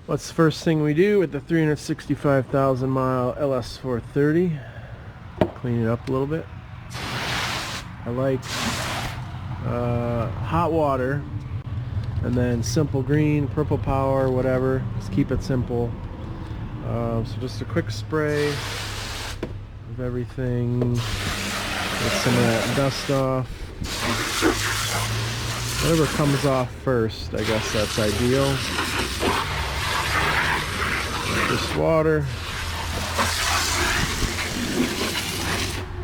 What's the first thing we do with the 365,000 mile LS430? Clean it up a little bit. I like hot water and then simple green, purple power, whatever. Just keep it simple. So just a quick spray of everything. Get some of that dust off. Whatever comes off first, I guess that's ideal. Just water.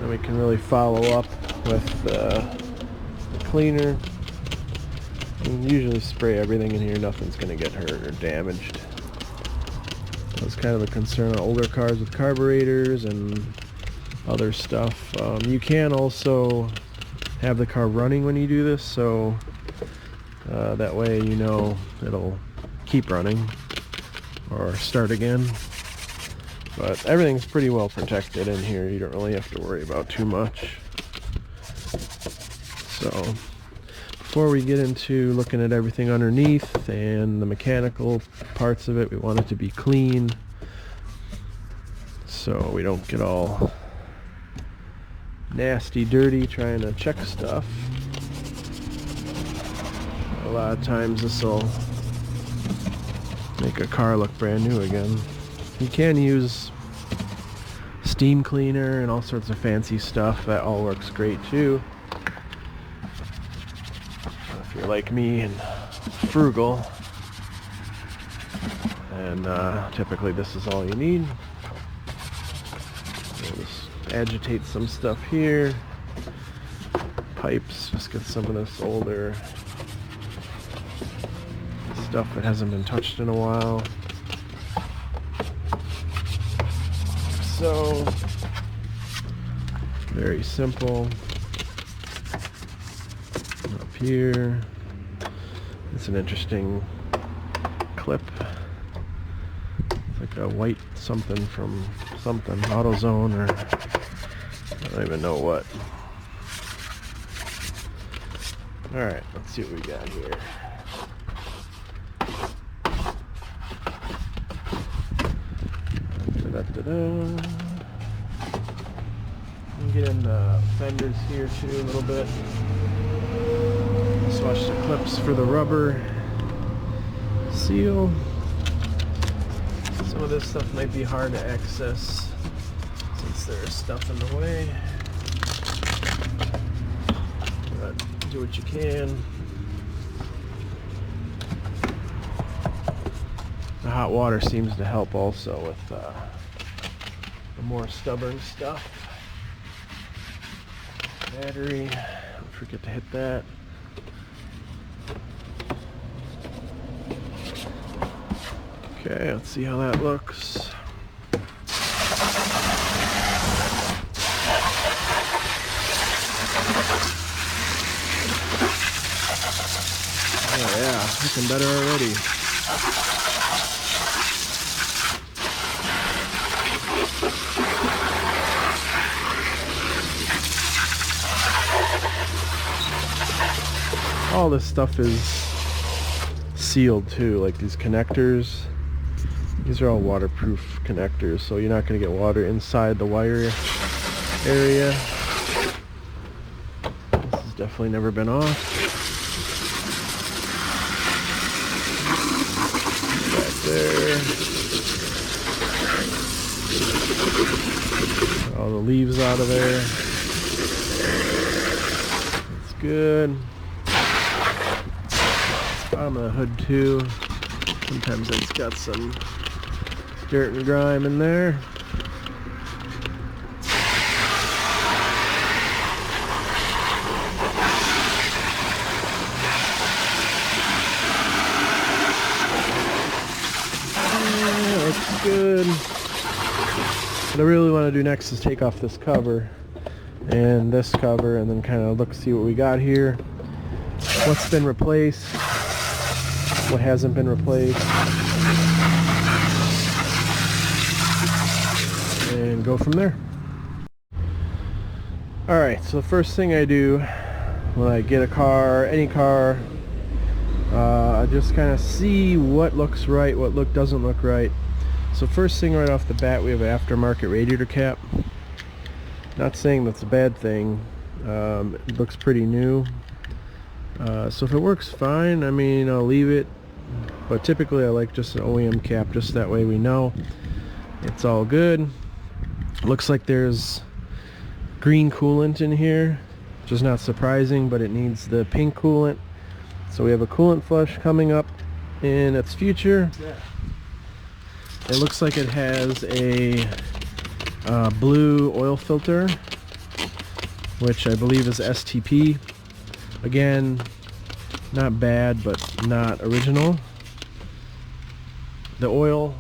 Then we can really follow up with the cleaner. And usually spray everything in here, nothing's going to get hurt or damaged. That's kind of a concern on older cars with carburetors and other stuff. You can also have the car running when you do this, so that way you know it'll keep running or start again. But everything's pretty well protected in here. You don't really have to worry about too much. So before we get into looking at everything underneath and the mechanical parts of it, we want it to be clean so we don't get all nasty, dirty trying to check stuff. A lot of times this will make a car look brand new again. You can use steam cleaner and all sorts of fancy stuff. That all works great too. If you're like me and frugal, and typically this is all you need. We'll just agitate some stuff here. Pipes, just get some of this older stuff that hasn't been touched in a while. So, very simple. Up here, it's an interesting clip. It's like a white something from something, AutoZone, or I don't even know what. Alright, let's see what we got here. Get in the fenders here too a little bit. Swatch the clips for the rubber seal. Some of this stuff might be hard to access since there's stuff in the way, but do what you can. The hot water seems to help also with the more stubborn stuff. Battery, don't forget to hit that. Okay, let's see how that looks. Oh yeah, looking better already. All this stuff is sealed too, like these connectors. These are all waterproof connectors, so you're not going to get water inside the wire area. This has definitely never been off. Back there. Got all the leaves out of there. That's good. Bottom of the hood too. Sometimes it's got some dirt and grime in there. Yeah, looks good. What I really want to do next is take off this cover and this cover and then kind of look, see what we got here. What's been replaced, what hasn't been replaced, and go from there. Alright, so the first thing I do when I get a car, any car, Just kind of see what looks right, what doesn't look right. So first thing right off the bat, we have an aftermarket radiator cap. Not saying that's a bad thing. It looks pretty new. So if it works fine, I mean, I'll leave it. But typically I like just an OEM cap, just that way we know it's all good. Looks like there's green coolant in here, which is not surprising, but it needs the pink coolant. So we have a coolant flush coming up in its future. It looks like it has a blue oil filter, which I believe is STP. Again, not bad, but not original. The oil,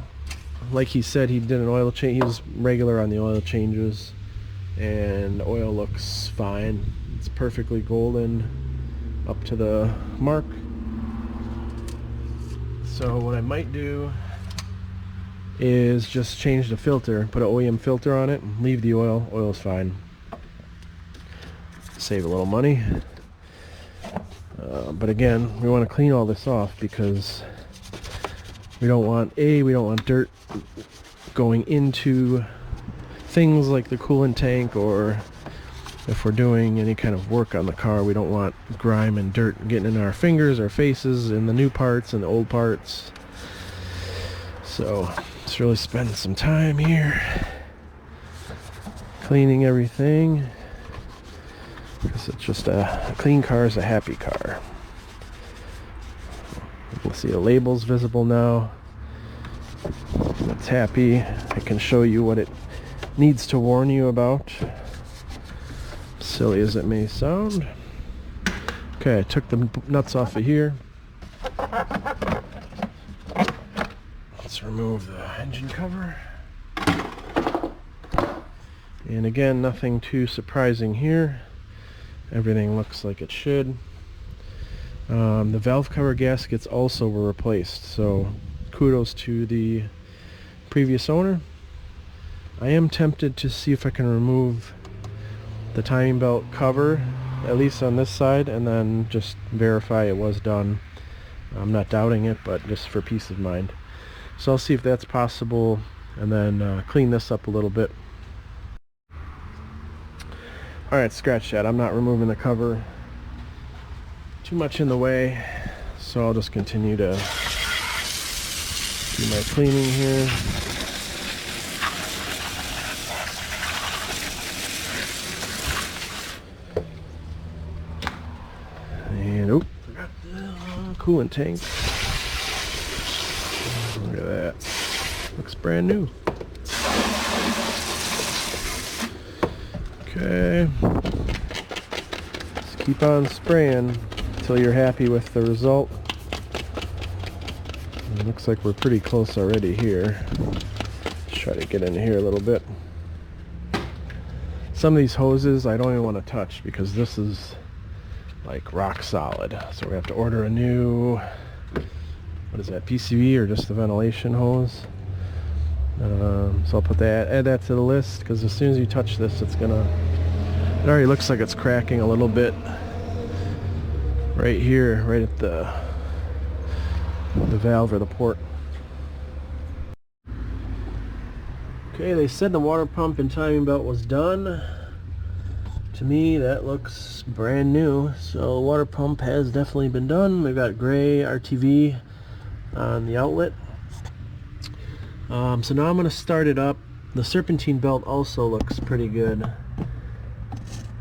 like he said, he did an oil change. He was regular on the oil changes, and the oil looks fine. It's perfectly golden up to the mark. So what I might do is just change the filter, put an OEM filter on it, and leave the oil. Oil's fine. Save a little money. But again, we want to clean all this off because we don't want dirt going into things like the coolant tank, or if we're doing any kind of work on the car, we don't want grime and dirt getting in our fingers, our faces, in the new parts and the old parts. So let's really spend some time here cleaning everything, because it's just a clean car is a happy car. You can see the labels visible now. It's happy. I can show you what it needs to warn you about. Silly as it may sound. Okay, I took the nuts off of here. Let's remove the engine cover. And again, nothing too surprising here. Everything looks like it should. The valve cover gaskets also were replaced, so kudos to the previous owner. I am tempted to see if I can remove the timing belt cover, at least on this side, and then just verify it was done. I'm not doubting it, but just for peace of mind. So I'll see if that's possible, and then clean this up a little bit. Alright, scratch that. I'm not removing the cover. Too much in the way, so I'll just continue to do my cleaning here. And oh, forgot the coolant tank. Look at that. Looks brand new. Okay. Just keep on spraying until you're happy with the result. It looks like we're pretty close already here. Let's try to get in here a little bit. Some of these hoses I don't even want to touch because this is like rock solid. So we have to order a new, what is that, PCV or just the ventilation hose? So I'll put that, add that to the list, because as soon as you touch this, it already looks like it's cracking a little bit right here, right at the valve or the port. Okay, they said the water pump and timing belt was done. To me, that looks brand new. So water pump has definitely been done. We've got gray RTV on the outlet. So now I'm going to start it up. The Serpentine belt also looks pretty good.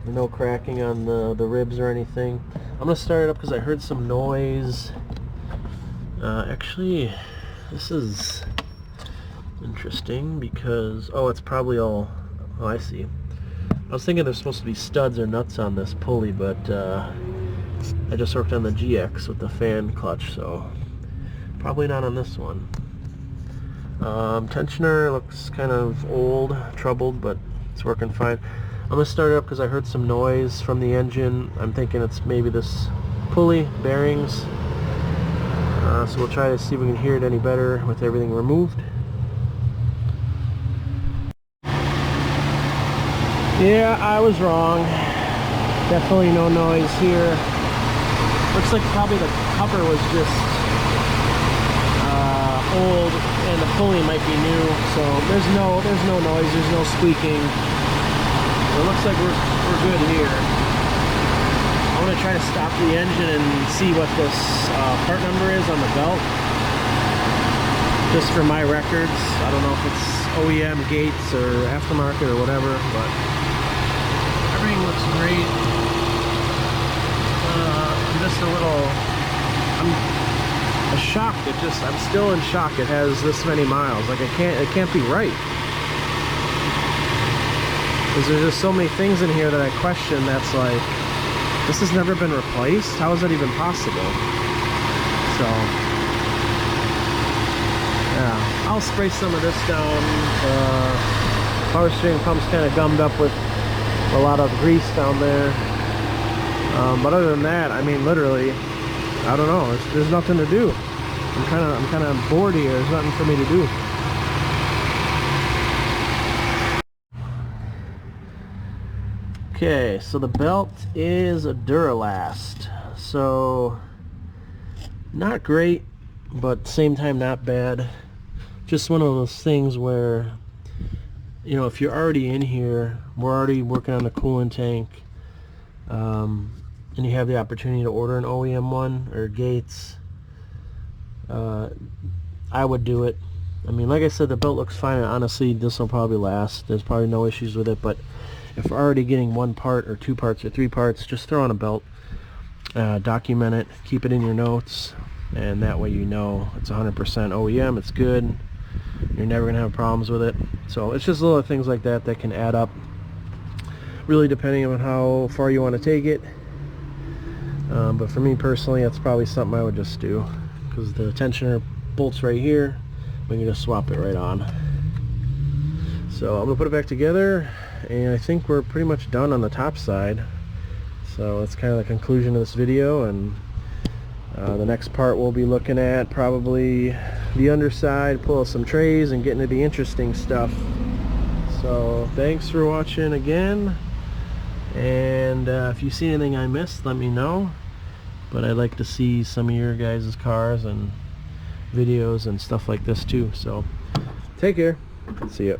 No cracking on the ribs or anything. I'm going to start it up because I heard some noise. Actually, this is interesting because, oh, it's probably all, oh, I see. I was thinking there's supposed to be studs or nuts on this pulley, but I just worked on the GX with the fan clutch, so probably not on this one. Tensioner looks kind of old, troubled, but it's working fine. I'm going to start it up because I heard some noise from the engine. I'm thinking it's maybe this pulley, bearings. So we'll try to see if we can hear it any better with everything removed. Yeah, I was wrong. Definitely no noise here. Looks like probably the cover was just old and the pulley might be new, so there's no noise, there's no squeaking. So it looks like we're good here. I'm gonna try to stop the engine and see what this part number is on the belt, just for my records. I don't know if it's OEM, Gates, or aftermarket or whatever, but everything looks great. I'm just a little, I'm shocked. I'm still in shock. It has this many miles. Like it can't be right. Because there's just so many things in here that I question. That's like, this has never been replaced. How is that even possible? So, yeah, I'll spray some of this down. Power steering pump's kind of gummed up with a lot of grease down there. But other than that, I mean, literally, I don't know. There's nothing to do. I'm kind of bored here. There's nothing for me to do. Okay, so the belt is a Duralast. So not great, but at the same time not bad. Just one of those things where, you know, if you're already in here, we're already working on the coolant tank. And you have the opportunity to order an OEM one or Gates, I would do it. I mean, like I said, the belt looks fine, and honestly this will probably last. There's probably no issues with it, but if we're already getting one part or two parts or three parts, just throw on a belt, document it, keep it in your notes, and that way you know it's 100% OEM, it's good, you're never gonna have problems with it. So it's just little things like that that can add up, really depending on how far you want to take it. But for me personally, that's probably something I would just do, because the tensioner bolts right here. We can just swap it right on. So I'm gonna put it back together, and I think we're pretty much done on the top side. So that's kind of the conclusion of this video, and the next part we'll be looking at probably the underside, pull out some trays, and get into the interesting stuff. So thanks for watching again, and if you see anything I missed, let me know. But I'd like to see some of your guys' cars and videos and stuff like this too. So take care. See ya.